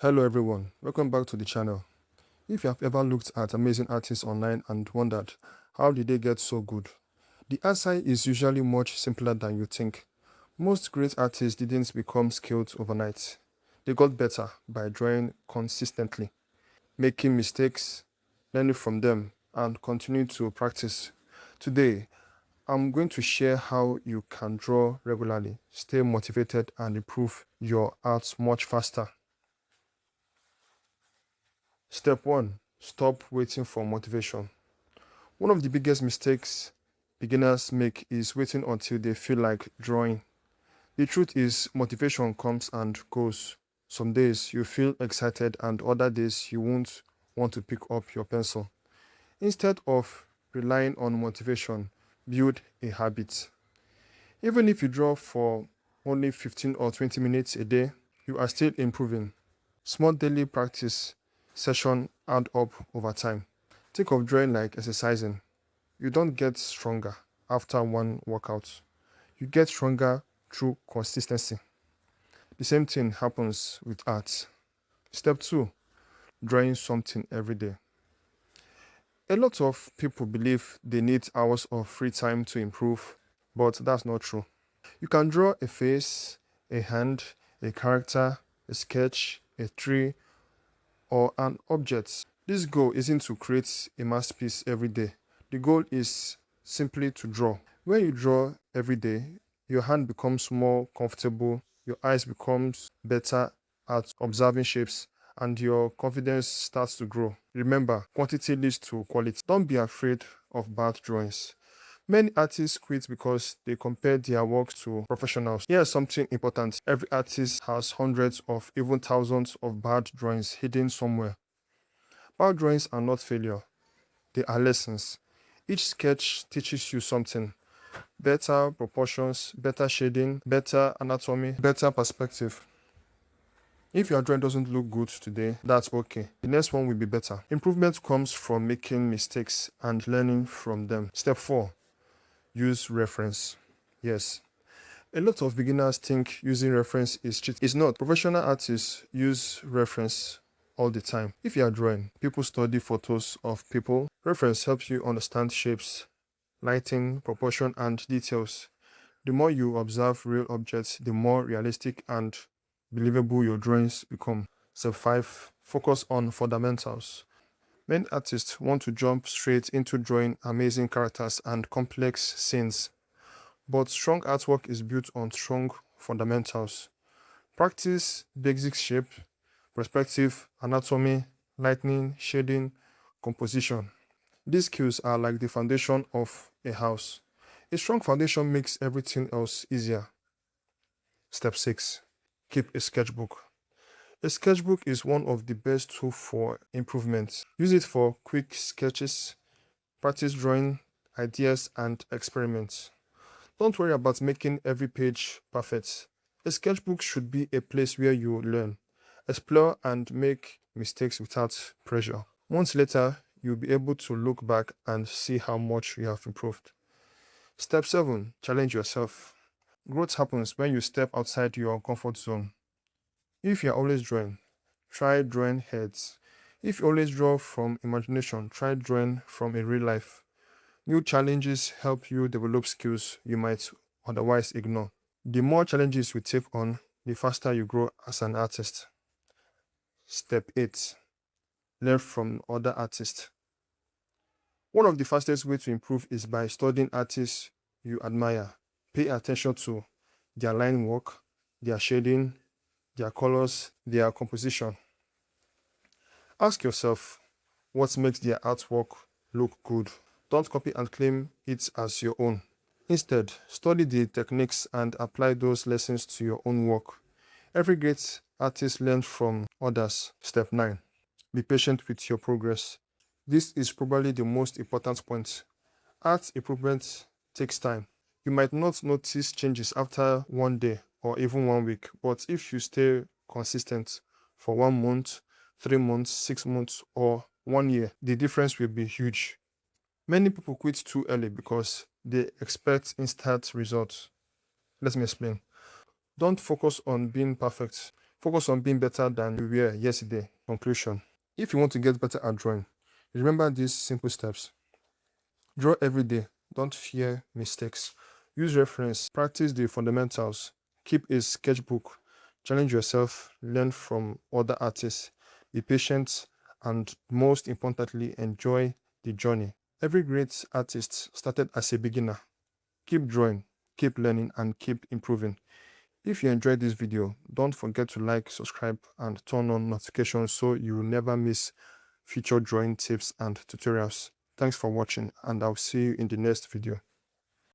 Hello everyone, welcome back to the channel. If you have ever looked at amazing artists online and wondered, how did they get so good? The answer is usually much simpler than you think. Most great artists didn't become skilled overnight. They got better by drawing consistently, making mistakes, learning from them, and continuing to practice. Today, I'm going to share how you can draw regularly, stay motivated, and improve your art much faster. Step 1. Stop waiting for motivation. One of the biggest mistakes beginners make is waiting until they feel like drawing. The truth is, motivation comes and goes. Some days you feel excited, and other days you won't want to pick up your pencil. Instead of relying on motivation, build a habit. Even if you draw for only 15 or 20 minutes a day, you are still improving. Small daily practice session add up over time. Think of drawing like exercising. You don't get stronger after one workout. You get stronger through consistency. The same thing happens with art. Step 2. Drawing something every day. A lot of people believe they need hours of free time to improve, but that's not true. You can draw a face, a hand, a character, a sketch, a tree, or an object. This goal isn't to create a masterpiece every day. The goal is simply to draw. When you draw every day, your hand becomes more comfortable, your eyes becomes better at observing shapes, and your confidence starts to grow. Remember, quantity leads to quality. Don't be afraid of bad drawings. Many artists quit because they compare their work to professionals. Here's something important. Every artist has hundreds of, even thousands of bad drawings hidden somewhere. Bad drawings are not failure, they are lessons. Each sketch teaches you something: better proportions, better shading, better anatomy, better perspective. If your drawing doesn't look good today, that's okay. The next one will be better. Improvement comes from making mistakes and learning from them. Step 4. Use reference. Yes. A lot of beginners think using reference is cheating. It's not. Professional artists use reference all the time. If you are drawing, people study photos of people. Reference helps you understand shapes, lighting, proportion, and details. The more you observe real objects, the more realistic and believable your drawings become. Step 5. Focus on fundamentals. Many artists want to jump straight into drawing amazing characters and complex scenes, but strong artwork is built on strong fundamentals. Practice basic shape, perspective, anatomy, lighting, shading, composition. These skills are like the foundation of a house. A strong foundation makes everything else easier. Step 6. Keep a sketchbook. A sketchbook is one of the best tools for improvement. Use it for quick sketches, practice drawing, ideas, and experiments. Don't worry about making every page perfect. A sketchbook should be a place where you learn, explore, and make mistakes without pressure. Months later, you'll be able to look back and see how much you have improved. Step 7. Challenge yourself. Growth happens when you step outside your comfort zone. If you're always drawing, try drawing heads. If you always draw from imagination, try drawing from a real life. New challenges help you develop skills you might otherwise ignore. The more challenges you take on, the faster you grow as an artist. Step 8. Learn from other artists. One of the fastest ways to improve is by studying artists you admire. Pay attention to their line work, their shading, their colors, their composition. Ask yourself, what makes their artwork look good? Don't copy and claim it as your own. Instead, study the techniques and apply those lessons to your own work. Every great artist learns from others. Step 9. Be patient with your progress. This is probably the most important point. Art improvement takes time. You might not notice changes after one day or even 1 week, but if you stay consistent for 1 month, 3 months, 6 months, or 1 year, the difference will be huge. Many people quit too early because they expect instant results. Let me explain. Don't focus on being perfect. Focus on being better than you were yesterday. Conclusion. If you want to get better at drawing, remember these simple steps. Draw every day. Don't fear mistakes. Use reference. Practice the fundamentals. Keep a sketchbook. Challenge yourself. Learn from other artists. Be patient. And most importantly, enjoy the journey. Every great artist started as a beginner. Keep drawing, keep learning, and keep improving. If you enjoyed this video, don't forget to like, subscribe, and turn on notifications so you will never miss future drawing tips and tutorials. Thanks for watching, and I'll see you in the next video.